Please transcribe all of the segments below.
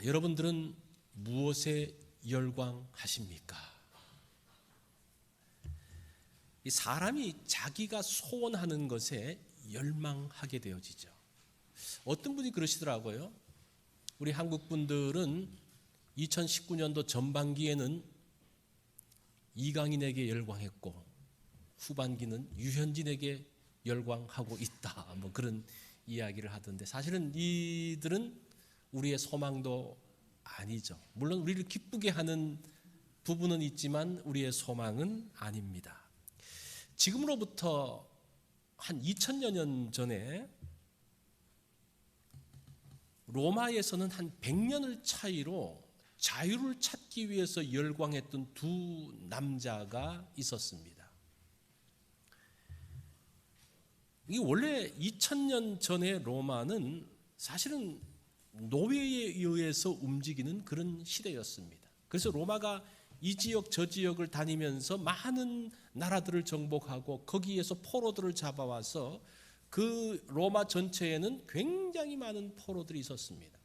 여러분들은 무엇에 열광하십니까? 이 사람이 자기가 소원하는 것에 열망하게 되어지죠. 어떤 분이 그러시더라고요. 우리 한국 분들은 2019년도 전반기에는 이강인에게 열광했고 후반기는 유현진에게 열광하고 있다. 뭐 그런 이야기를 하던데, 사실은 이들은 우리의 소망도 아니죠. 물론 우리를 기쁘게 하는 부분은 있지만 우리의 소망은 아닙니다. 지금으로부터 한 2000여 년 전에 로마에서는 한 100년을 차이로 자유를 찾기 위해서 열광했던 두 남자가 있었습니다. 이 원래 2000년 전의 로마는 사실은 노예에 의해서 움직이는 그런 시대였습니다. 그래서 로마가 이 지역 저 지역을 다니면서 많은 나라들을 정복하고 거기에서 포로들을 잡아와서 그 로마 전체에는 굉장히 많은 포로들이 있었습니다.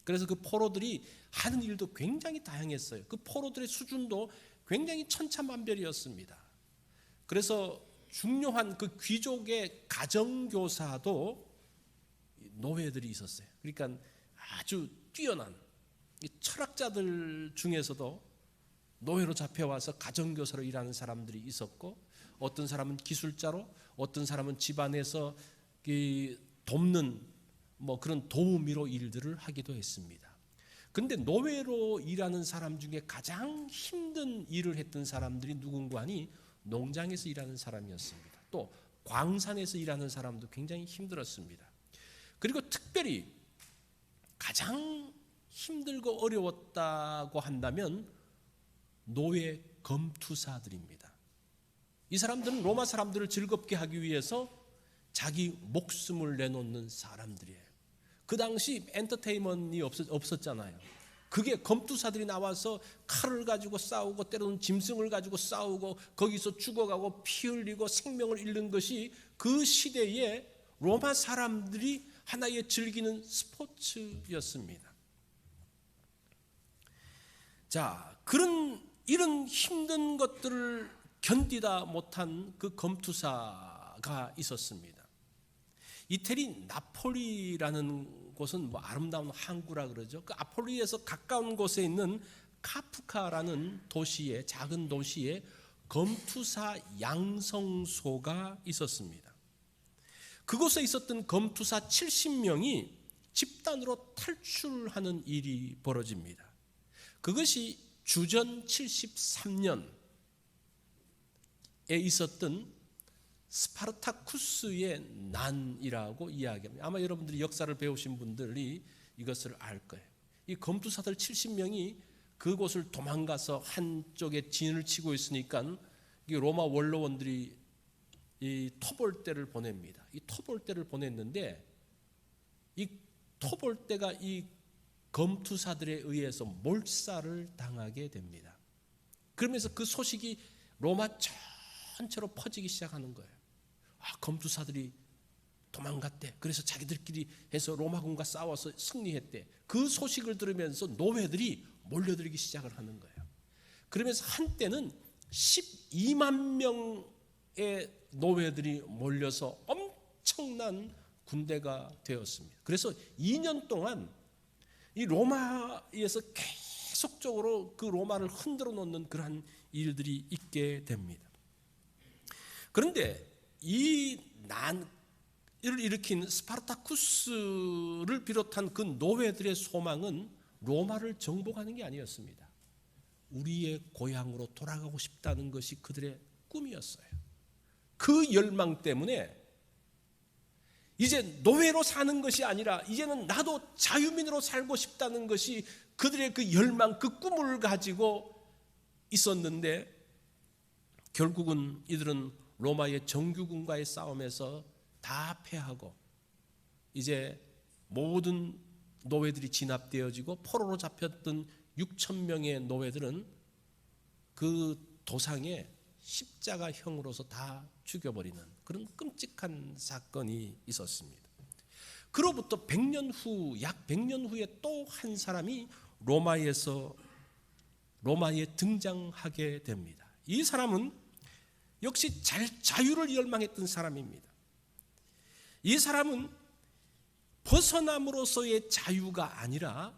그래서 그 포로들이 하는 일도 굉장히 다양했어요. 그 포로들의 수준도 굉장히 천차만별이었습니다. 그래서 중요한 그 귀족의 가정교사도 노예들이 있었어요. 그러니까 아주 뛰어난 철학자들 중에서도 노예로 잡혀와서 가정교사로 일하는 사람들이 있었고, 어떤 사람은 기술자로, 어떤 사람은 집안에서 돕는 뭐 그런 도우미로 일들을 하기도 했습니다. 그런데 노예로 일하는 사람 중에 가장 힘든 일을 했던 사람들이 누군가 하니 농장에서 일하는 사람이었습니다. 또 광산에서 일하는 사람도 굉장히 힘들었습니다. 그리고 특별히 가장 힘들고 어려웠다고 한다면 노예 검투사들입니다. 이 사람들은 로마 사람들을 즐겁게 하기 위해서 자기 목숨을 내놓는 사람들이에요. 그 당시 엔터테인먼트가 없었잖아요. 그게 검투사들이 나와서 칼을 가지고 싸우고 때로는 짐승을 가지고 싸우고 거기서 죽어가고 피 흘리고 생명을 잃는 것이 그 시대에 로마 사람들이 하나의 즐기는 스포츠였습니다. 자, 이런 힘든 것들을 견디다 못한 그 검투사가 있었습니다. 이태리 나폴리라는 곳은 뭐 아름다운 항구라 그러죠. 그 아폴리에서 가까운 곳에 있는 카프카라는 도시에, 작은 도시에 검투사 양성소가 있었습니다. 그곳에 있었던 검투사 70명이 집단으로 탈출하는 일이 벌어집니다. 그것이 주전 73년에 있었던 스파르타쿠스의 난이라고 이야기합니다. 아마 여러분들이 역사를 배우신 분들이 이것을 알 거예요. 이 검투사들 70명이 그곳을 도망가서 한쪽에 진을 치고 있으니까 로마 원로원들이 이 토벌대를 보냅니다. 이 토벌대를 보냈는데 이 토벌대가 이 검투사들에 의해서 몰살을 당하게 됩니다. 그러면서 그 소식이 로마 전체로 퍼지기 시작하는 거예요. 검투사들이 도망갔대. 그래서 자기들끼리 해서 로마군과 싸워서 승리했대. 그 소식을 들으면서 노예들이 몰려들기 시작을 하는 거예요. 그러면서 한때는 12만 명의 노예들이 몰려서 엄청난 군대가 되었습니다. 그래서 2년 동안 이 로마에서 계속적으로 그 로마를 흔들어 놓는 그러한 일들이 있게 됩니다. 그런데 이 난을 일으킨 스파르타쿠스를 비롯한 그 노예들의 소망은 로마를 정복하는 게 아니었습니다. 우리의 고향으로 돌아가고 싶다는 것이 그들의 꿈이었어요. 그 열망 때문에 이제 노예로 사는 것이 아니라 이제는 나도 자유민으로 살고 싶다는 것이 그들의 그 열망, 그 꿈을 가지고 있었는데, 결국은 이들은 로마의 정규군과의 싸움에서 다 패하고 이제 모든 노예들이 진압되어지고 포로로 잡혔던 6,000명의 노예들은 그 도상에 십자가형으로서 다 죽여버리는 그런 끔찍한 사건이 있었습니다. 그로부터 100년 후, 약 100년 후에 또 한 사람이 로마에 등장하게 됩니다. 이 사람은 역시 자유를 열망했던 사람입니다. 이 사람은 벗어남으로서의 자유가 아니라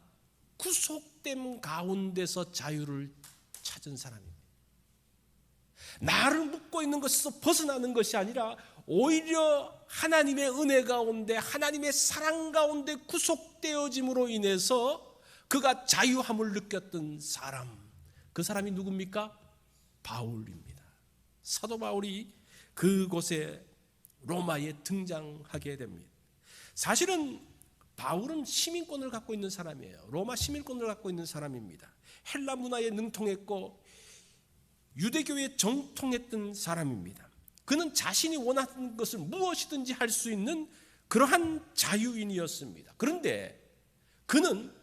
구속됨 가운데서 자유를 찾은 사람입니다. 나를 묶고 있는 것에서 벗어나는 것이 아니라 오히려 하나님의 은혜 가운데, 하나님의 사랑 가운데 구속되어짐으로 인해서 그가 자유함을 느꼈던 사람, 그 사람이 누굽니까? 바울입니다. 사도 바울이 그곳에 로마에 등장하게 됩니다. 사실은 바울은 시민권을 갖고 있는 사람이에요. 로마 시민권을 갖고 있는 사람입니다. 헬라 문화에 능통했고 유대교에 정통했던 사람입니다. 그는 자신이 원하는 것을 무엇이든지 할 수 있는 그러한 자유인이었습니다. 그런데 그는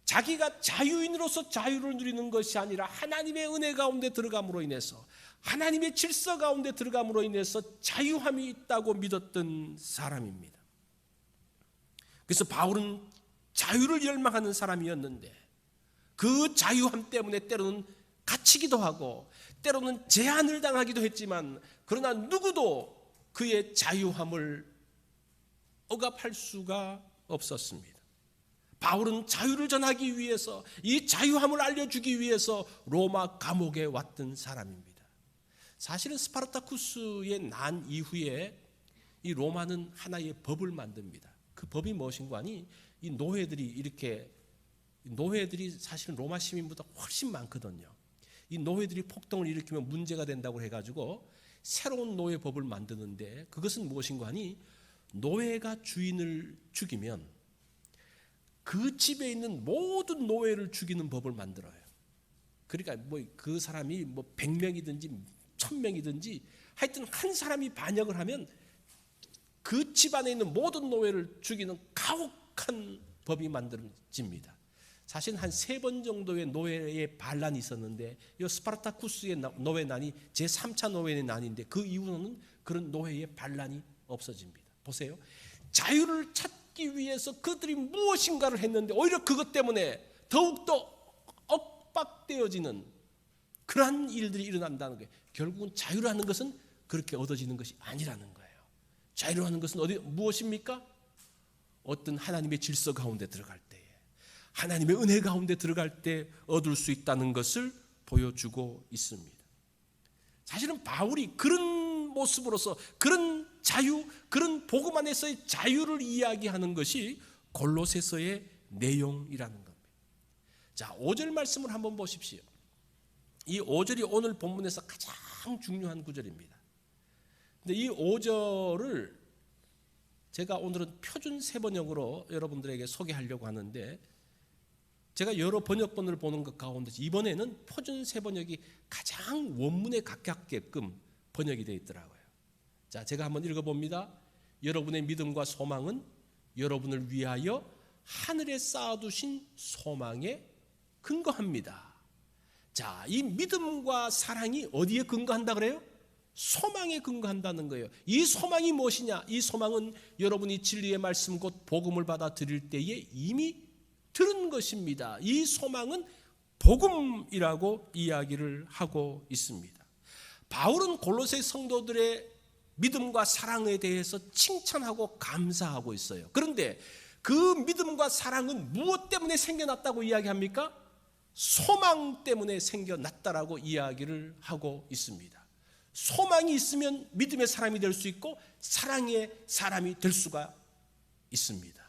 자기가 자유인으로서 자유를 누리는 것이 아니라 하나님의 은혜 가운데 들어감으로 인해서, 하나님의 질서 가운데 들어감으로 인해서 자유함이 있다고 믿었던 사람입니다. 그래서 바울은 자유를 열망하는 사람이었는데 그 자유함 때문에 때로는 갇히기도 하고 때로는 제한을 당하기도 했지만, 그러나 누구도 그의 자유함을 억압할 수가 없었습니다. 바울은 자유를 전하기 위해서, 이 자유함을 알려주기 위해서 로마 감옥에 왔던 사람입니다. 사실은 스파르타쿠스의 난 이후에 이 로마는 하나의 법을 만듭니다. 그 법이 무엇인가 하니, 이 노예들이 사실은 로마 시민보다 훨씬 많거든요. 이 노예들이 폭동을 일으키면 문제가 된다고 해가지고 새로운 노예법을 만드는데, 그것은 무엇인가 하니, 노예가 주인을 죽이면 그 집에 있는 모든 노예를 죽이는 법을 만들어요. 그러니까 그 사람이 100명이든지 1000명이든지 하여튼 한 사람이 반역을 하면 그 집안에 있는 모든 노예를 죽이는 가혹한 법이 만들어집니다. 사실 한 3번 정도의 노예의 반란이 있었는데, 이 스파르타쿠스의 노예난이 제3차 노예의 난인데, 그 이후로는 그런 노예의 반란이 없어집니다. 보세요. 자유를 찾기 위해서 그들이 무엇인가를 했는데 오히려 그것 때문에 더욱더 억박되어지는 그러한 일들이 일어난다는 거예요. 결국은 자유라는 것은 그렇게 얻어지는 것이 아니라는 거예요. 자유라는 것은 무엇입니까? 어떤 하나님의 질서 가운데 들어갈 때에, 하나님의 은혜 가운데 들어갈 때 얻을 수 있다는 것을 보여주고 있습니다. 사실은 바울이 그런 모습으로서 그런 자유, 그런 복음 안에서의 자유를 이야기하는 것이 골로새서의 내용이라는 겁니다. 자, 5절 말씀을 한번 보십시오. 이 5절이 오늘 본문에서 가장 중요한 구절입니다. 근데 이 5절을 제가 오늘은 표준 세번역으로 여러분들에게 소개하려고 하는데, 제가 여러 번역본을 보는 것 가운데 이번에는 표준 세번역이 가장 원문에 가깝게끔 번역이 되어 있더라고요. 자, 제가 한번 읽어봅니다. 여러분의 믿음과 소망은 여러분을 위하여 하늘에 쌓아두신 소망에 근거합니다. 자, 이 믿음과 사랑이 어디에 근거한다 그래요? 소망에 근거한다는 거예요. 이 소망이 무엇이냐? 이 소망은 여러분이 진리의 말씀 곧 복음을 받아 들일 때에 이미 들은 것입니다. 이 소망은 복음이라고 이야기를 하고 있습니다. 바울은 골로새 성도들의 믿음과 사랑에 대해서 칭찬하고 감사하고 있어요. 그런데 그 믿음과 사랑은 무엇 때문에 생겨났다고 이야기합니까? 소망 때문에 생겨났다라고 이야기를 하고 있습니다. 소망이 있으면 믿음의 사람이 될 수 있고 사랑의 사람이 될 수가 있습니다.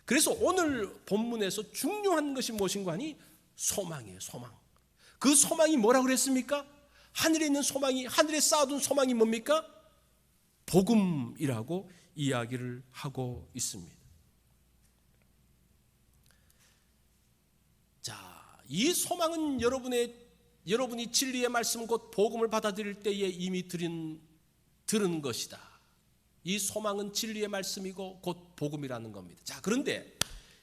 그래서 오늘 본문에서 중요한 것이 무엇인가 하니 소망이에요. 소망. 그 소망이 뭐라고 그랬습니까? 하늘에 있는 소망이, 하늘에 쌓아둔 소망이 뭡니까? 복음이라고 이야기를 하고 있습니다. 자, 이 소망은 여러분이 진리의 말씀 곧 복음을 받아들일 때에 이미 들은 것이다. 이 소망은 진리의 말씀이고 곧 복음이라는 겁니다. 자, 그런데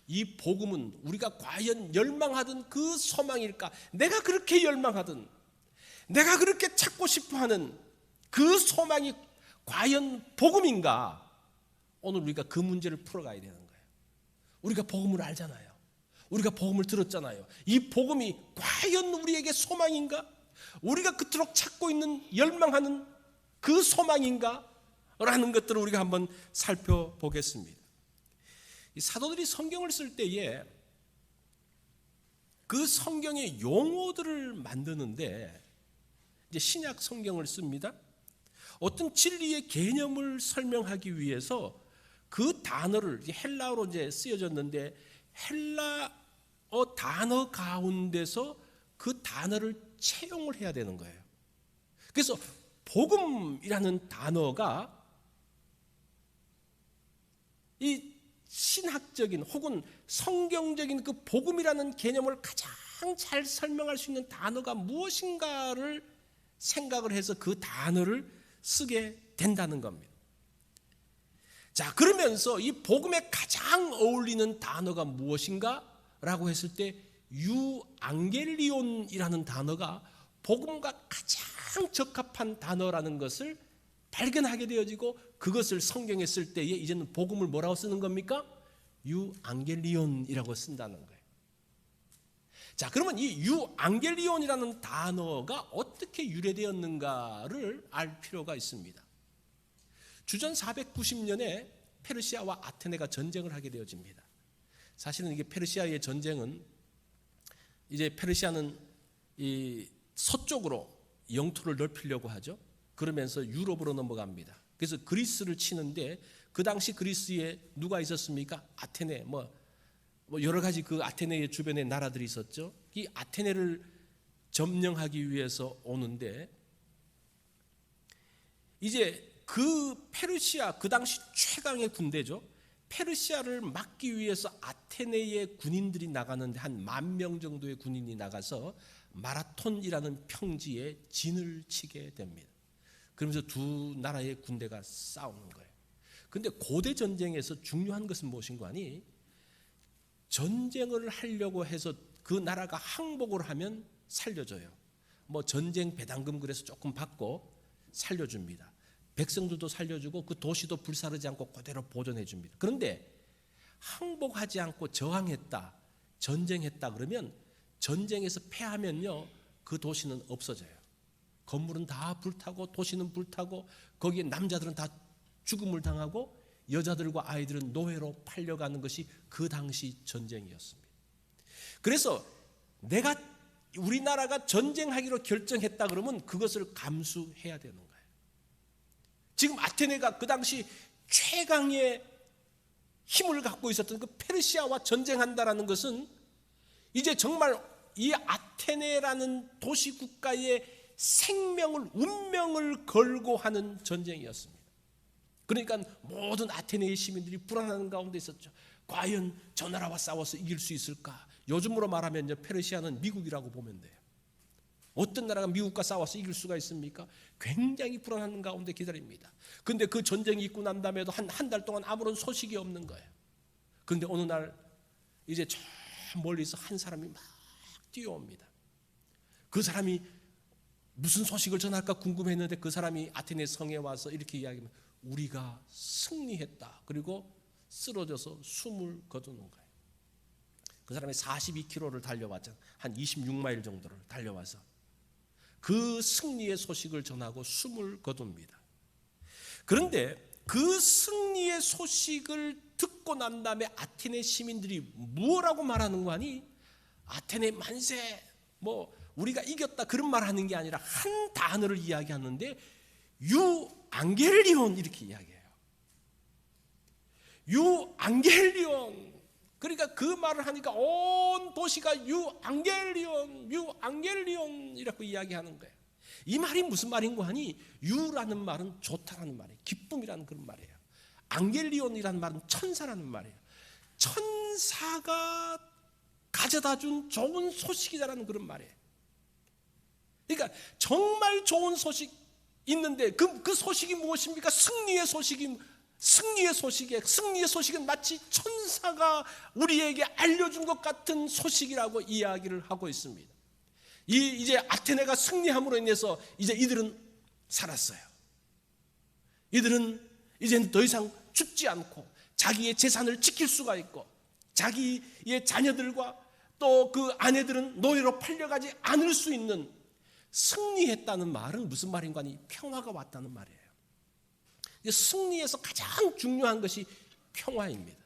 이 복음은 우리가 과연 열망하던 그 소망일까? 내가 그렇게 열망하던, 내가 그렇게 찾고 싶어하는 그 소망이 과연 복음인가? 오늘 우리가 그 문제를 풀어가야 되는 거예요. 우리가 복음을 알잖아요. 우리가 복음을 들었잖아요. 이 복음이 과연 우리에게 소망인가? 우리가 그토록 찾고 있는 열망하는 그 소망인가? 라는 것들을 우리가 한번 살펴보겠습니다. 이 사도들이 성경을 쓸 때에 그 성경의 용어들을 만드는데 이제 신약 성경을 씁니다. 어떤 진리의 개념을 설명하기 위해서 그 단어를 헬라어로 이제 쓰여졌는데 헬라어 단어 가운데서 그 단어를 채용을 해야 되는 거예요. 그래서 복음이라는 단어가 이 신학적인 혹은 성경적인 그 복음이라는 개념을 가장 잘 설명할 수 있는 단어가 무엇인가를 생각을 해서 그 단어를 쓰게 된다는 겁니다. 자, 그러면서 이 복음에 가장 어울리는 단어가 무엇인가? 라고 했을 때 유앙겔리온이라는 단어가 복음과 가장 적합한 단어라는 것을 발견하게 되어지고 그것을 성경에 쓸 때에 이제는 복음을 뭐라고 쓰는 겁니까? 유앙겔리온이라고 쓴다는 거예요. 자, 그러면 이 유앙겔리온이라는 단어가 어떻게 유래되었는가를 알 필요가 있습니다. 주전 490년에 페르시아와 아테네가 전쟁을 하게 되어집니다. 사실은 이게 페르시아의 전쟁은 이제 페르시아는 이 서쪽으로 영토를 넓히려고 하죠. 그러면서 유럽으로 넘어갑니다. 그래서 그리스를 치는데 그 당시 그리스에 누가 있었습니까? 아테네 뭐 여러 가지 그 아테네의 주변에 나라들이 있었죠. 이 아테네를 점령하기 위해서 오는데 이제 그 페르시아 그 당시 최강의 군대죠. 페르시아를 막기 위해서 아테네의 군인들이 나가는데 한 10,000명 정도의 군인이 나가서 마라톤이라는 평지에 진을 치게 됩니다. 그러면서 두 나라의 군대가 싸우는 거예요. 그런데 고대 전쟁에서 중요한 것은 무엇인가 하니 전쟁을 하려고 해서 그 나라가 항복을 하면 살려줘요. 뭐 전쟁 배당금 그래서 조금 받고 살려줍니다. 백성들도 살려주고 그 도시도 불사르지 않고 그대로 보존해 줍니다. 그런데 항복하지 않고 저항했다, 전쟁했다 그러면 전쟁에서 패하면요 그 도시는 없어져요. 건물은 다 불타고 도시는 불타고 거기에 남자들은 다 죽음을 당하고 여자들과 아이들은 노예로 팔려가는 것이 그 당시 전쟁이었습니다. 그래서 우리나라가 전쟁하기로 결정했다 그러면 그것을 감수해야 되는 거예요. 지금 아테네가 그 당시 최강의 힘을 갖고 있었던 그 페르시아와 전쟁한다라는 것은 이제 정말 이 아테네라는 도시 국가의 생명을 운명을 걸고 하는 전쟁이었습니다. 그러니까 모든 아테네의 시민들이 불안한 가운데 있었죠. 과연 저 나라와 싸워서 이길 수 있을까? 요즘으로 말하면 페르시아는 미국이라고 보면 돼요. 어떤 나라가 미국과 싸워서 이길 수가 있습니까? 굉장히 불안한 가운데 기다립니다. 그런데 그 전쟁이 있고 난 다음에도 한 달 동안 아무런 소식이 없는 거예요. 그런데 어느 날 이제 저 멀리서 한 사람이 막 뛰어옵니다. 그 사람이 무슨 소식을 전할까 궁금했는데 그 사람이 아테네 성에 와서 이렇게 이야기합니다. 우리가 승리했다. 그리고 쓰러져서 숨을 거두는 거예요. 그 사람이 42km를 달려왔잖아요. 한 26마일 정도를 달려와서 그 승리의 소식을 전하고 숨을 거둡니다. 그런데 그 승리의 소식을 듣고 난 다음에 아테네 시민들이 뭐라고 말하는 거 아니? 아테네 만세, 뭐 우리가 이겼다 그런 말 하는 게 아니라 한 단어를 이야기하는데 유앙겔리온 이렇게 이야기해요. 유앙겔리온. 그러니까 그 말을 하니까 온 도시가 유앙겔리온 이라고 이야기하는 거예요. 이 말이 무슨 말인고 하니 유라는 말은 좋다라는 말이에요. 기쁨이라는 그런 말이에요. 앙겔리온이라는 말은 천사라는 말이에요. 천사가 가져다 준 좋은 소식이다라는 그런 말이에요. 그러니까 정말 좋은 소식 있는데 그 소식이 무엇입니까? 승리의 소식은 마치 천사가 우리에게 알려준 것 같은 소식이라고 이야기를 하고 있습니다. 이제 아테네가 승리함으로 인해서 이제 이들은 살았어요. 이들은 이제는 더 이상 죽지 않고 자기의 재산을 지킬 수가 있고 자기의 자녀들과 또 그 아내들은 노예로 팔려가지 않을 수 있는 승리했다는 말은 무슨 말인가 하니 평화가 왔다는 말이에요. 승리에서 가장 중요한 것이 평화입니다.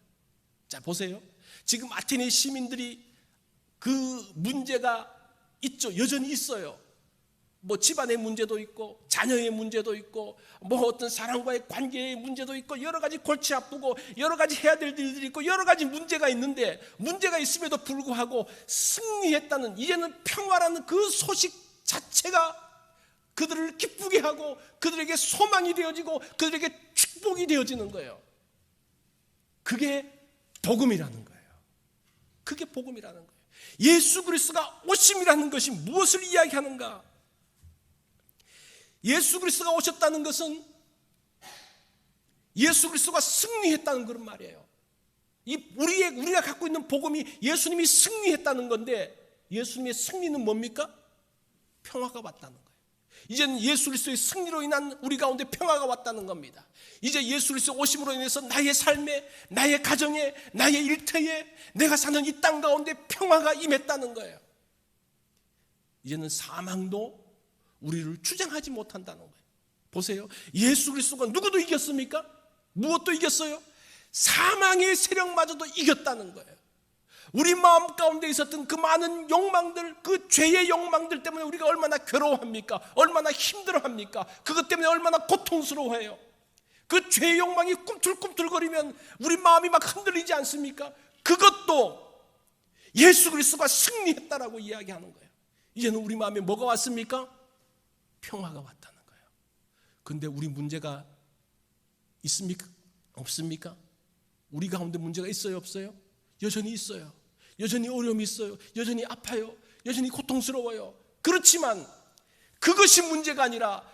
자, 보세요. 지금 아테네 시민들이 그 문제가 있죠. 여전히 있어요. 뭐 집안의 문제도 있고 자녀의 문제도 있고 뭐 어떤 사람과의 관계의 문제도 있고 여러 가지 골치 아프고 여러 가지 해야 될 일들이 있고 여러 가지 문제가 있는데 문제가 있음에도 불구하고 승리했다는 이제는 평화라는 그 소식 자체가 그들을 기쁘게 하고 그들에게 소망이 되어지고 그들에게 축복이 되어지는 거예요. 그게 복음이라는 거예요. 그게 복음이라는 거예요. 예수 그리스도가 오심이라는 것이 무엇을 이야기하는가? 예수 그리스도가 오셨다는 것은 예수 그리스도가 승리했다는 그런 말이에요. 우리가 갖고 있는 복음이 예수님이 승리했다는 건데 예수님의 승리는 뭡니까? 평화가 왔다는 거예요. 이제는 예수 그리스도의 승리로 인한 우리 가운데 평화가 왔다는 겁니다. 이제 예수 그리스도 오심으로 인해서 나의 삶에, 나의 가정에, 나의 일터에, 내가 사는 이 땅 가운데 평화가 임했다는 거예요. 이제는 사망도 우리를 주장하지 못한다는 거예요. 보세요. 예수 그리스도가 누구도 이겼습니까? 무엇도 이겼어요? 사망의 세력마저도 이겼다는 거예요. 우리 마음 가운데 있었던 그 많은 욕망들, 그 죄의 욕망들 때문에 우리가 얼마나 괴로워합니까? 얼마나 힘들어합니까? 그것 때문에 얼마나 고통스러워해요. 그 죄의 욕망이 꿈틀꿈틀거리면 우리 마음이 막 흔들리지 않습니까? 그것도 예수 그리스도가 승리했다라고 이야기하는 거예요. 이제는 우리 마음에 뭐가 왔습니까? 평화가 왔다는 거예요. 그런데 우리 문제가 있습니까? 없습니까? 우리 가운데 문제가 있어요? 없어요? 여전히 있어요. 여전히 어려움이 있어요. 여전히 아파요. 여전히 고통스러워요. 그렇지만 그것이 문제가 아니라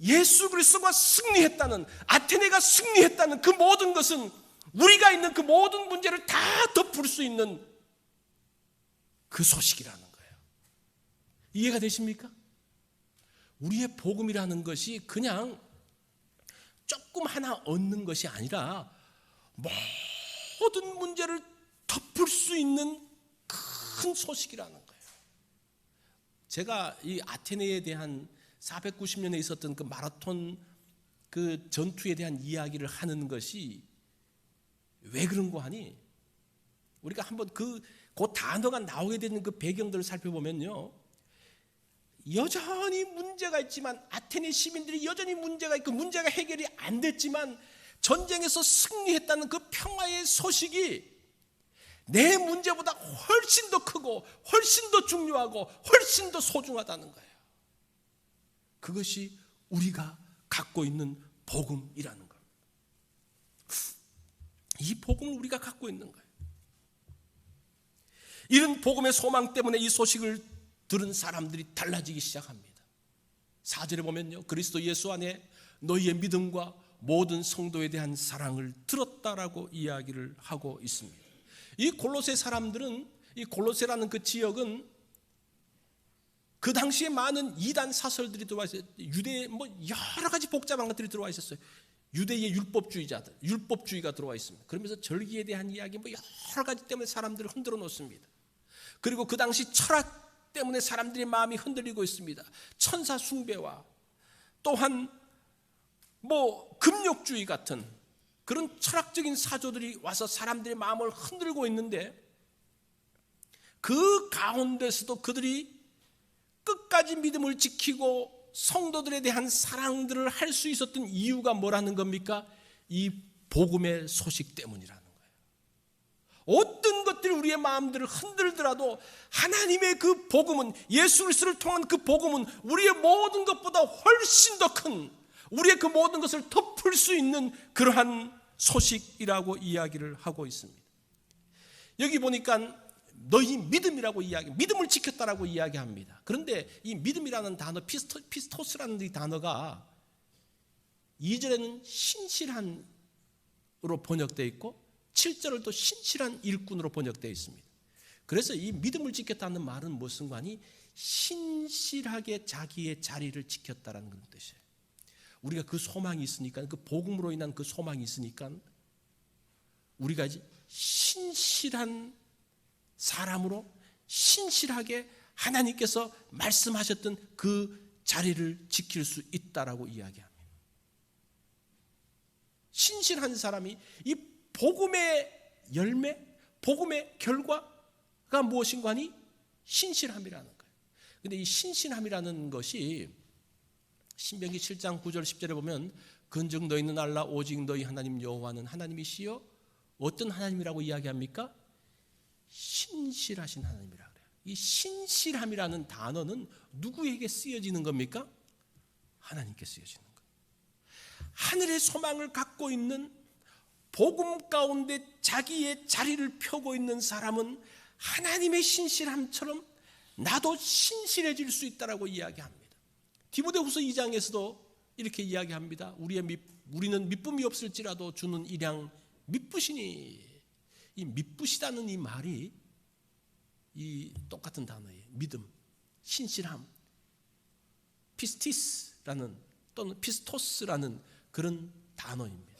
예수 그리스도가 승리했다는, 아테네가 승리했다는 그 모든 것은 우리가 있는 그 모든 문제를 다 덮을 수 있는 그 소식이라는 거예요. 이해가 되십니까? 우리의 복음이라는 것이 그냥 조금 하나 얻는 것이 아니라 모든 문제를 덮을 수 있는 큰 소식이라는 거예요. 제가 이 아테네에 대한 490년에 있었던 그 마라톤 그 전투에 대한 이야기를 하는 것이 왜 그런가 하니 우리가 한번 그 단어가 나오게 되는 그 배경들을 살펴보면요, 여전히 문제가 있지만 아테네 시민들이 여전히 문제가 있고 문제가 해결이 안 됐지만 전쟁에서 승리했다는 그 평화의 소식이 내 문제보다 훨씬 더 크고 훨씬 더 중요하고 훨씬 더 소중하다는 거예요. 그것이 우리가 갖고 있는 복음이라는 겁니다. 이 복음을 우리가 갖고 있는 거예요. 이런 복음의 소망 때문에 이 소식을 들은 사람들이 달라지기 시작합니다. 4절에 보면요, 그리스도 예수 안에 너희의 믿음과 모든 성도에 대한 사랑을 들었다라고 이야기를 하고 있습니다. 이 골로새 사람들은, 이 골로새라는 그 지역은 그 당시에 많은 이단 사설들이 들어와 있어요. 유대 여러 가지 복잡한 것들이 들어와 있었어요. 유대의 율법주의가 들어와 있습니다. 그러면서 절기에 대한 이야기 여러 가지 때문에 사람들을 흔들어 놓습니다. 그리고 그 당시 철학 때문에 사람들의 마음이 흔들리고 있습니다. 천사 숭배와 또한 금욕주의 같은 그런 철학적인 사조들이 와서 사람들의 마음을 흔들고 있는데 그 가운데서도 그들이 끝까지 믿음을 지키고 성도들에 대한 사랑들을 할 수 있었던 이유가 뭐라는 겁니까? 이 복음의 소식 때문이라는 거예요. 어떤 것들이 우리의 마음들을 흔들더라도 하나님의 그 복음은, 예수 그리스도를 통한 그 복음은 우리의 모든 것보다 훨씬 더 큰, 우리의 그 모든 것을 덮을 수 있는 그러한 소식이라고 이야기를 하고 있습니다. 여기 보니까 너희 믿음이라고 믿음을 지켰다라고 이야기합니다. 그런데 이 믿음이라는 단어, 피스토스라는 이 단어가 2절에는 신실한으로 번역되어 있고 7절을 또 신실한 일꾼으로 번역되어 있습니다. 그래서 이 믿음을 지켰다는 말은 무슨 관이 신실하게 자기의 자리를 지켰다라는 그런 뜻이에요. 우리가 그 소망이 있으니까, 그 복음으로 인한 그 소망이 있으니까 우리가 신실한 사람으로 신실하게 하나님께서 말씀하셨던 그 자리를 지킬 수 있다라고 이야기합니다. 신실한 사람이 이 복음의 열매, 복음의 결과가 무엇인가 하니 신실함이라는 거예요. 그런데 이 신실함이라는 것이 신명기 7장 9절 10절에 보면 근즉 너희는 알라 오직 너희 하나님 여호와는 하나님이시여 어떤 하나님이라고 이야기합니까? 신실하신 하나님이라 그래요. 이 신실함이라는 단어는 누구에게 쓰여지는 겁니까? 하나님께 쓰여지는 거예요. 하늘의 소망을 갖고 있는 복음 가운데 자기의 자리를 펴고 있는 사람은 하나님의 신실함처럼 나도 신실해질 수 있다라고 이야기합니다. 디모데후서 2장에서도 이렇게 이야기합니다. 우리는 미쁨이 없을지라도 주는 일양 미쁘시니. 이 미쁘시다는 이 말이 이 똑같은 단어예요. 믿음, 신실함, 피스티스라는 또는 피스토스라는 그런 단어입니다.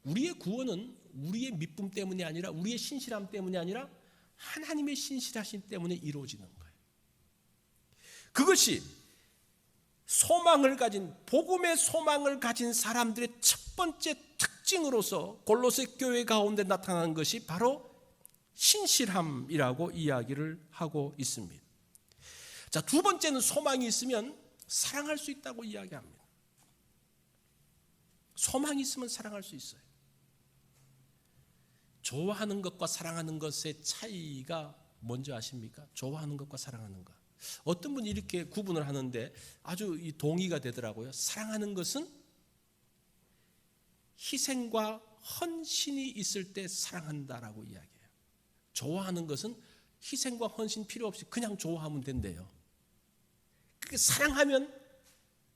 우리의 구원은 우리의 미쁨 때문이 아니라 우리의 신실함 때문이 아니라 하나님의 신실하심 때문에 이루어지는 거예요. 그것이 소망을 가진 복음의 소망을 가진 사람들의 첫 번째 특징으로서 골로새 교회 가운데 나타나는 것이 바로 신실함이라고 이야기를 하고 있습니다. 자, 두 번째는 소망이 있으면 사랑할 수 있다고 이야기합니다. 소망이 있으면 사랑할 수 있어요. 좋아하는 것과 사랑하는 것의 차이가 뭔지 아십니까? 좋아하는 것과 사랑하는 것. 어떤 분이 이렇게 구분을 하는데 아주 동의가 되더라고요. 사랑하는 것은 희생과 헌신이 있을 때 사랑한다라고 이야기해요. 좋아하는 것은 희생과 헌신 필요 없이 그냥 좋아하면 된대요. 그게 사랑하면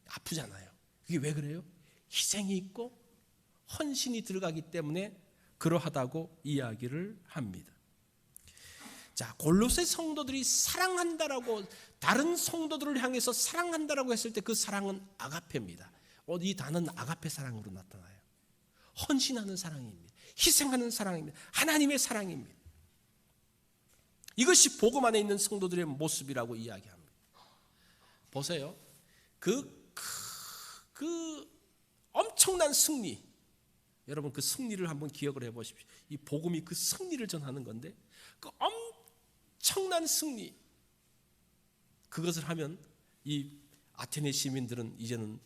아프잖아요. 그게 왜 그래요? 희생이 있고 헌신이 들어가기 때문에 그러하다고 이야기를 합니다. 자, 골로새 성도들이 사랑한다라고 다른 성도들을 향해서 사랑한다라고 했을 때 그 사랑은 아가페입니다. 이 단어는 아가페 사랑으로 나타나요. 헌신하는 사랑입니다. 희생하는 사랑입니다. 하나님의 사랑입니다. 이것이 복음 안에 있는 성도들의 모습이라고 이야기합니다. 보세요. 그 엄청난 승리, 여러분 그 승리를 한번 기억을 해보십시오. 이 복음이 그 승리를 전하는 건데 그 엄청난 승리, 그것을 하면 이 아테네 시민들은 이제는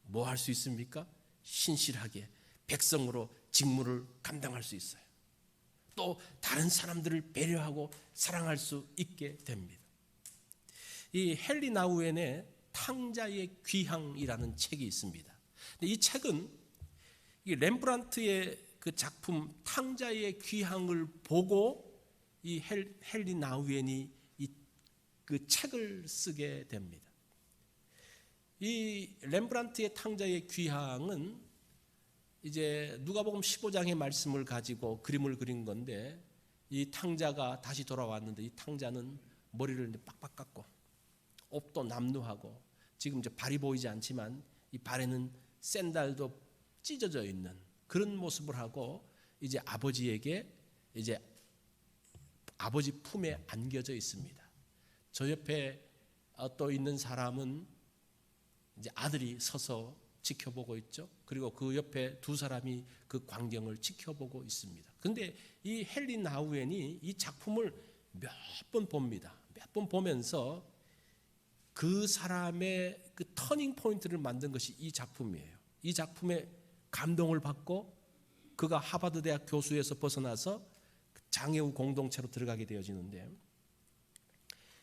뭐 할 수 있습니까? 신실하게 백성으로 직무를 감당할 수 있어요. 또 다른 사람들을 배려하고 사랑할 수 있게 됩니다. 이 헨리 나우엔의 탕자의 귀향이라는 책이 있습니다. 이 책은 이 렘브란트의 그 작품 탕자의 귀향을 보고 이 헨리 나우엔이 그 책을 쓰게 됩니다. 이 렘브란트의 탕자의 귀향은 이제 누가복음 15장의 말씀을 가지고 그림을 그린 건데, 이 탕자가 다시 돌아왔는데 이 탕자는 머리를 빡빡 깎고 옷도 남루하고 지금 이제 발이 보이지 않지만 이 발에는 샌들도 찢어져 있는 그런 모습을 하고 이제 아버지에게 이제 아버지 품에 안겨져 있습니다. 저 옆에 또 있는 사람은 이제 아들이 서서 지켜보고 있죠. 그리고 그 옆에 두 사람이 그 광경을 지켜보고 있습니다. 그런데 이 헨리 나우엔이 이 작품을 몇 번 봅니다. 몇 번 보면서 그 사람의 그 터닝 포인트를 만든 것이 이 작품이에요. 이 작품에 감동을 받고 그가 하버드 대학 교수에서 벗어나서 장애우 공동체로 들어가게 되어지는데,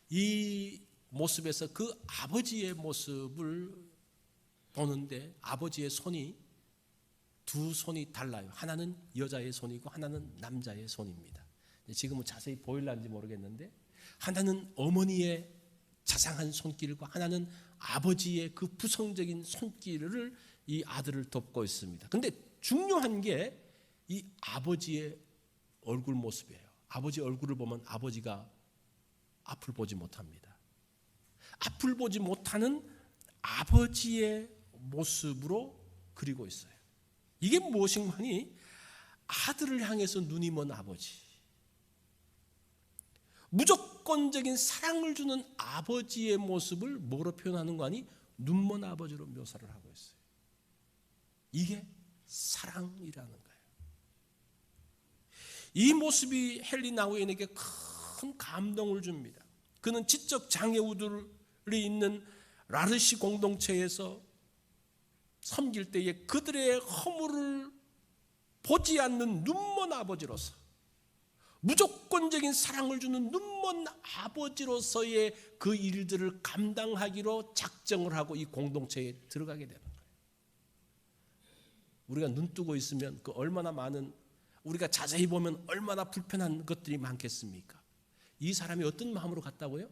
이 모습에서 그 아버지의 모습을 보는데 아버지의 손이 두 손이 달라요. 하나는 여자의 손이고 하나는 남자의 손입니다. 지금은 자세히 보일는지 모르겠는데 하나는 어머니의 자상한 손길과 하나는 아버지의 그 부성적인 손길을 이 아들을 돕고 있습니다. 그런데 중요한 게 이 아버지의 얼굴 모습이에요. 아버지 얼굴을 보면 아버지가 앞을 보지 못합니다. 앞을 보지 못하는 아버지의 모습으로 그리고 있어요. 이게 무엇인가 하니 아들을 향해서 눈이 먼 아버지, 무조건적인 사랑을 주는 아버지의 모습을 뭐로 표현하는 거 아니? 눈먼 아버지로 묘사를 하고 있어요. 이게 사랑이라는 거예요. 이 모습이 헨리 나우엔에게 큰 감동을 줍니다. 그는 지적 장애우들이 있는 라르시 공동체에서 섬길 때에 그들의 허물을 보지 않는 눈먼 아버지로서, 무조건적인 사랑을 주는 눈먼 아버지로서의 그 일들을 감당하기로 작정을 하고 이 공동체에 들어가게 되는 거예요. 우리가 눈 뜨고 있으면 그 얼마나 많은, 우리가 자세히 보면 얼마나 불편한 것들이 많겠습니까? 이 사람이 어떤 마음으로 갔다고요?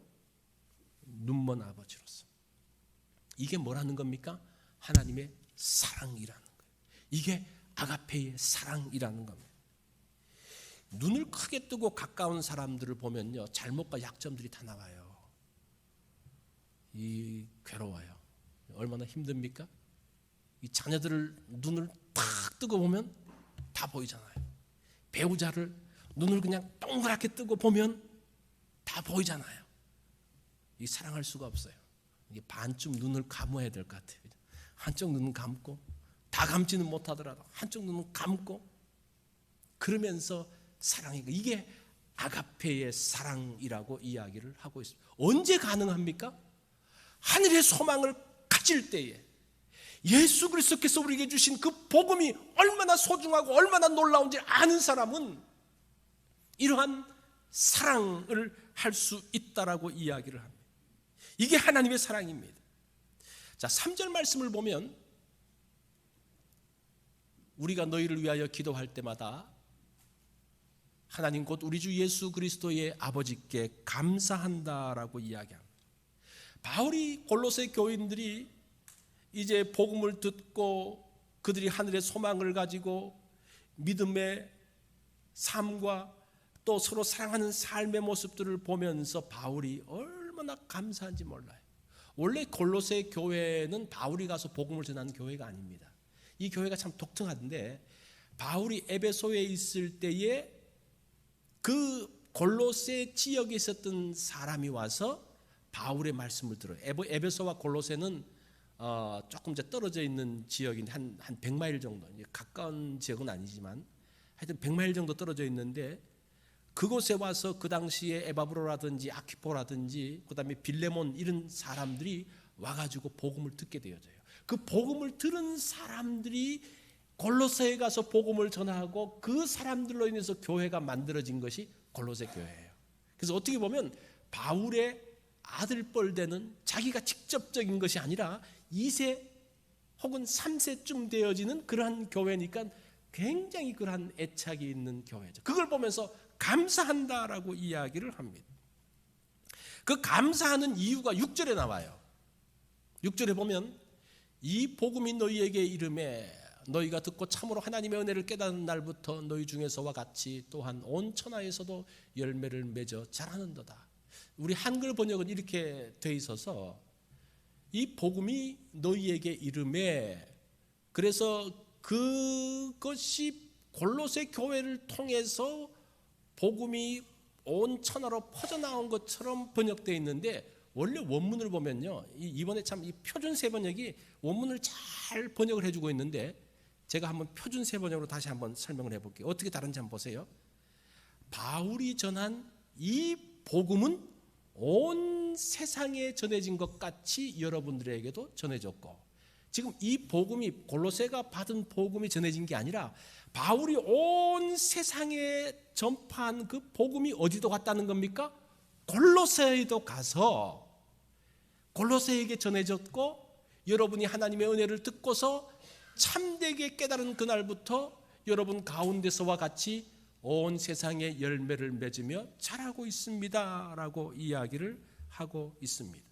눈먼 아버지로서. 이게 뭐라는 겁니까? 하나님의 사랑이라는 거예요. 이게 아가페의 사랑이라는 겁니다. 눈을 크게 뜨고 가까운 사람들을 보면요, 잘못과 약점들이 다 나와요. 이 괴로워요. 얼마나 힘듭니까? 이 자녀들을 눈을 탁 뜨고 보면 다 보이잖아요. 배우자를 눈을 그냥 동그랗게 뜨고 보면 다 보이잖아요. 이 사랑할 수가 없어요. 이게 반쯤 눈을 감아야 될 것 같아요. 한쪽 눈은 감고, 다 감지는 못하더라도 한쪽 눈은 감고, 그러면서 사랑이, 이게 아가페의 사랑이라고 이야기를 하고 있습니다. 언제 가능합니까? 하늘의 소망을 가질 때에, 예수 그리스도께서 우리에게 주신 그 복음이 얼마나 소중하고 얼마나 놀라운지 아는 사람은 이러한 사랑을 할 수 있다라고 이야기를 합니다. 이게 하나님의 사랑입니다. 자, 3절 말씀을 보면 우리가 너희를 위하여 기도할 때마다 하나님 곧 우리 주 예수 그리스도의 아버지께 감사한다라고 이야기합니다. 바울이 골로새 교인들이 이제 복음을 듣고 그들이 하늘의 소망을 가지고 믿음의 삶과 또 서로 사랑하는 삶의 모습들을 보면서 바울이 얼마나 감사한지 몰라요. 원래 골로새 교회는 바울이 가서 복음을 전하는 교회가 아닙니다. 이 교회가 참 독특한데, 바울이 에베소에 있을 때에 그 골로새 지역에 있었던 사람이 와서 바울의 말씀을 들어요. 에베소와 골로새는 조금 이제 떨어져 있는 지역인데 한 100마일 정도, 가까운 지역은 아니지만 하여튼 100마일 정도 떨어져 있는데, 그곳에 와서 그 당시에 에바브로라든지 아키포라든지 그다음에 빌레몬 이런 사람들이 와가지고 복음을 듣게 되어져요. 그 복음을 들은 사람들이 골로새에 가서 복음을 전하고 그 사람들로 인해서 교회가 만들어진 것이 골로새 교회예요. 그래서 어떻게 보면 바울의 아들뻘 되는, 자기가 직접적인 것이 아니라 2세 혹은 3세쯤 되어지는 그러한 교회니까 굉장히 그러한 애착이 있는 교회죠. 그걸 보면서 감사한다라고 이야기를 합니다. 그 감사하는 이유가 6절에 나와요. 6절에 보면 이 복음이 너희에게 이름에 너희가 듣고 참으로 하나님의 은혜를 깨닫는 날부터 너희 중에서와 같이 또한 온 천하에서도 열매를 맺어 자라는도다. 우리 한글 번역은 이렇게 돼 있어서 이 복음이 너희에게 이름에, 그래서 그것이 골로새 교회를 통해서 복음이 온 천하로 퍼져나온 것처럼 번역되어 있는데, 원래 원문을 보면요, 이번에 참 이 표준 세번역이 원문을 잘 번역을 해주고 있는데, 제가 한번 표준 세번역으로 다시 한번 설명을 해볼게요. 어떻게 다른지 한번 보세요. 바울이 전한 이 복음은 온 세상에 전해진 것 같이 여러분들에게도 전해졌고, 지금 이 복음이 골로새가 받은 복음이 전해진 게 아니라 바울이 온 세상에 전파한 그 복음이 어디도 갔다는 겁니까? 골로새에도 가서 골로새에게 전해졌고, 여러분이 하나님의 은혜를 듣고서 참되게 깨달은 그날부터 여러분 가운데서와 같이 온 세상에 열매를 맺으며 자라고 있습니다 라고 이야기를 하고 있습니다.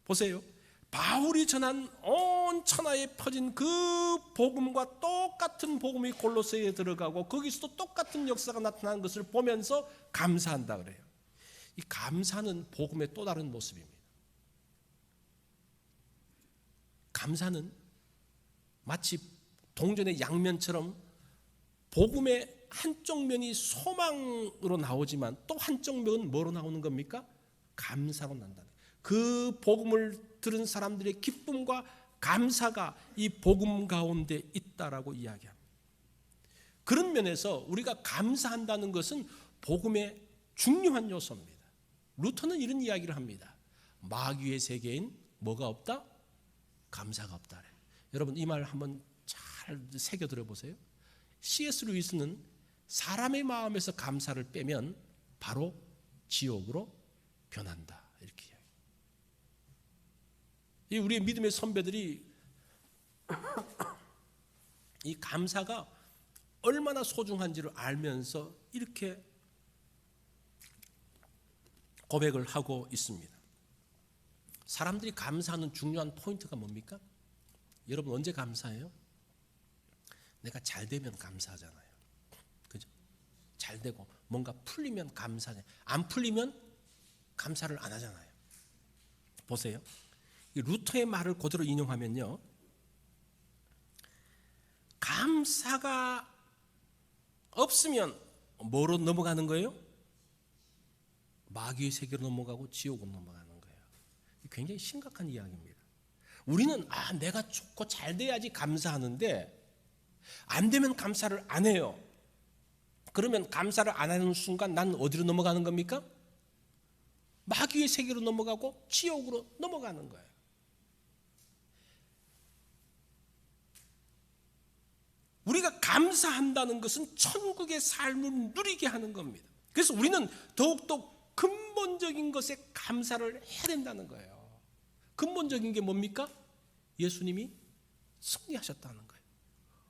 보세요. 바울이 전한 온 천하에 퍼진 그 복음과 똑같은 복음이 골로새에 들어가고 거기서도 똑같은 역사가 나타나는 것을 보면서 감사한다 그래요. 이 감사는 복음의 또 다른 모습입니다. 감사는 마치 동전의 양면처럼 복음의 한쪽 면이 소망으로 나오지만 또 한쪽 면은 뭐로 나오는 겁니까? 감사로 난다. 그 복음을 들은 사람들의 기쁨과 감사가 이 복음 가운데 있다라고 이야기합니다. 그런 면에서 우리가 감사한다는 것은 복음의 중요한 요소입니다. 루터는 이런 이야기를 합니다. 마귀의 세계엔 뭐가 없다? 감사가 없다. 여러분 이 말 한번 잘 새겨 들어보세요. C.S. 루이스는 사람의 마음에서 감사를 빼면 바로 지옥으로 변한다. 이렇게 이야기해요. 우리의 믿음의 선배들이 이 감사가 얼마나 소중한지를 알면서 이렇게 고백을 하고 있습니다. 사람들이 감사하는 중요한 포인트가 뭡니까? 여러분 언제 감사해요? 내가 잘 되면 감사하잖아요. 그죠? 잘 되고 뭔가 풀리면 감사하잖아요. 안 풀리면 감사를 안 하잖아요. 보세요. 이 루터의 말을 그대로 인용하면요. 감사가 없으면 뭐로 넘어가는 거예요? 마귀의 세계로 넘어가고 지옥으로 넘어가는 거예요. 굉장히 심각한 이야기입니다. 우리는 내가 좋고 잘 돼야지 감사하는데 안 되면 감사를 안 해요. 그러면 감사를 안 하는 순간 난 어디로 넘어가는 겁니까? 마귀의 세계로 넘어가고 지옥으로 넘어가는 거예요. 우리가 감사한다는 것은 천국의 삶을 누리게 하는 겁니다. 그래서 우리는 더욱더 근본적인 것에 감사를 해야 된다는 거예요. 근본적인 게 뭡니까? 예수님이 승리하셨다는 거예요.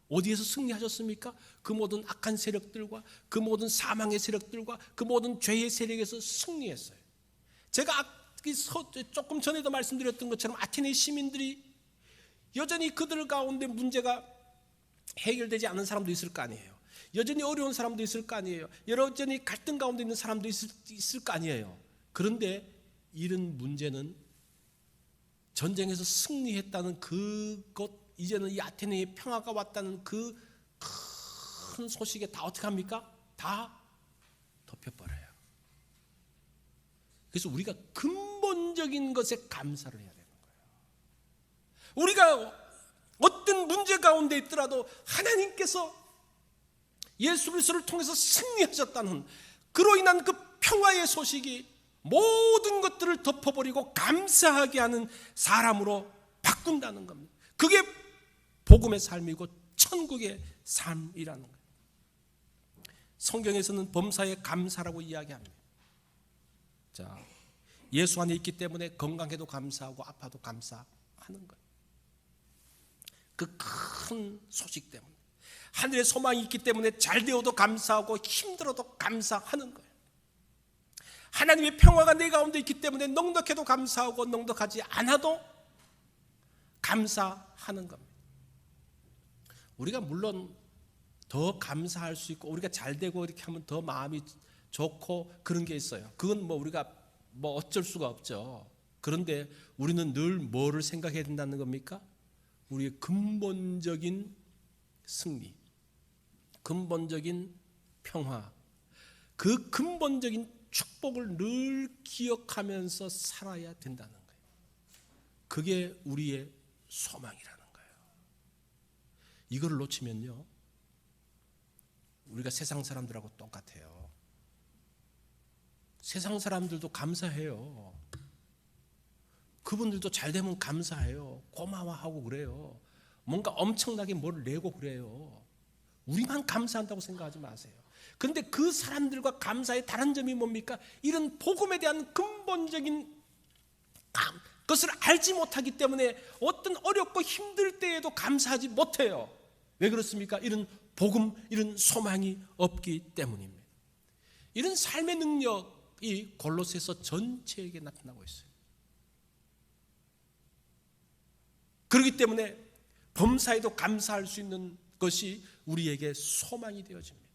어디에서 승리하셨습니까? 그 모든 악한 세력들과 그 모든 사망의 세력들과 그 모든 죄의 세력에서 승리했어요. 제가 조금 전에도 말씀드렸던 것처럼 아테네 시민들이 여전히 그들 가운데 문제가 해결되지 않은 사람도 있을 거 아니에요. 여전히 어려운 사람도 있을 거 아니에요. 여전히 갈등 가운데 있는 사람도 있을 거 아니에요. 그런데 이런 문제는 전쟁에서 승리했다는 그것, 이제는 이 아테네의 평화가 왔다는 그 큰 소식에 다 어떻게 합니까? 다 덮여버려요. 그래서 우리가 근본적인 것에 감사를 해야 되는 거예요. 우리가 어떤 문제 가운데 있더라도 하나님께서 예수 그리스도를 통해서 승리하셨다는 그로 인한 그 평화의 소식이 모든 것들을 덮어버리고 감사하게 하는 사람으로 바꾼다는 겁니다. 그게 복음의 삶이고 천국의 삶이라는 거예요. 성경에서는 범사에 감사라고 이야기합니다. 자, 예수 안에 있기 때문에 건강해도 감사하고 아파도 감사하는 거예요. 그 큰 소식 때문에 하늘의 소망이 있기 때문에 잘 되어도 감사하고 힘들어도 감사하는 거예요. 하나님의 평화가 내 가운데 있기 때문에 넉넉해도 감사하고 넉넉하지 않아도 감사하는 겁니다. 우리가 물론 더 감사할 수 있고 우리가 잘 되고 이렇게 하면 더 마음이 좋고 그런 게 있어요. 그건 우리가 어쩔 수가 없죠. 그런데 우리는 늘 뭐를 생각해야 된다는 겁니까? 우리의 근본적인 승리, 근본적인 평화, 그 근본적인 축복을 늘 기억하면서 살아야 된다는 거예요. 그게 우리의 소망이라는 거예요. 이걸 놓치면요, 우리가 세상 사람들하고 똑같아요. 세상 사람들도 감사해요. 그분들도 잘 되면 감사해요. 고마워하고 그래요. 뭔가 엄청나게 뭘 내고 그래요. 우리만 감사한다고 생각하지 마세요. 그런데 그 사람들과 감사의 다른 점이 뭡니까? 이런 복음에 대한 근본적인 것을 알지 못하기 때문에 어떤 어렵고 힘들 때에도 감사하지 못해요. 왜 그렇습니까? 이런 복음, 이런 소망이 없기 때문입니다. 이런 삶의 능력이 골로새서 전체에게 나타나고 있어요. 그렇기 때문에 범사에도 감사할 수 있는 것이 우리에게 소망이 되어집니다.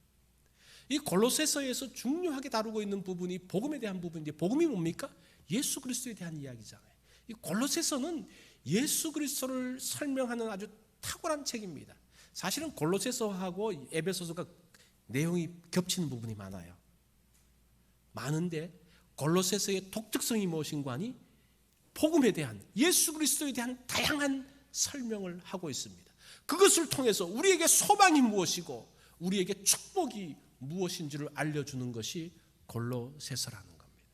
이 골로새서에서 중요하게 다루고 있는 부분이 복음에 대한 부분인데, 복음이 뭡니까? 예수 그리스도에 대한 이야기잖아요. 이 골로새서는 예수 그리스도를 설명하는 아주 탁월한 책입니다. 사실은 골로새서하고 에베소서가 내용이 겹치는 부분이 많아요. 많은데 골로새서의 독특성이 무엇인가 하니 복음에 대한, 예수 그리스도에 대한 다양한 설명을 하고 있습니다. 그것을 통해서 우리에게 소망이 무엇이고 우리에게 축복이 무엇인지를 알려주는 것이 골로새서라는 겁니다.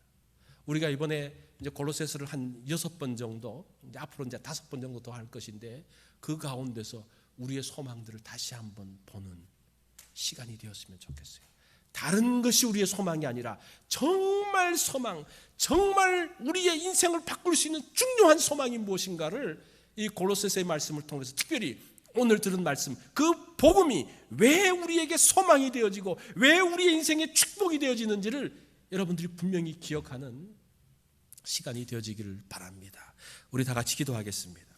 우리가 이번에 이제 골로새서를 한 6번 정도, 이제 앞으로 이제 5번 정도 더 할 것인데, 그 가운데서 우리의 소망들을 다시 한번 보는 시간이 되었으면 좋겠어요. 다른 것이 우리의 소망이 아니라 정말 소망, 정말 우리의 인생을 바꿀 수 있는 중요한 소망이 무엇인가를 이 골로새서의 말씀을 통해서, 특별히 오늘 들은 말씀, 그 복음이 왜 우리에게 소망이 되어지고 왜 우리의 인생에 축복이 되어지는지를 여러분들이 분명히 기억하는 시간이 되어지기를 바랍니다. 우리 다 같이 기도하겠습니다.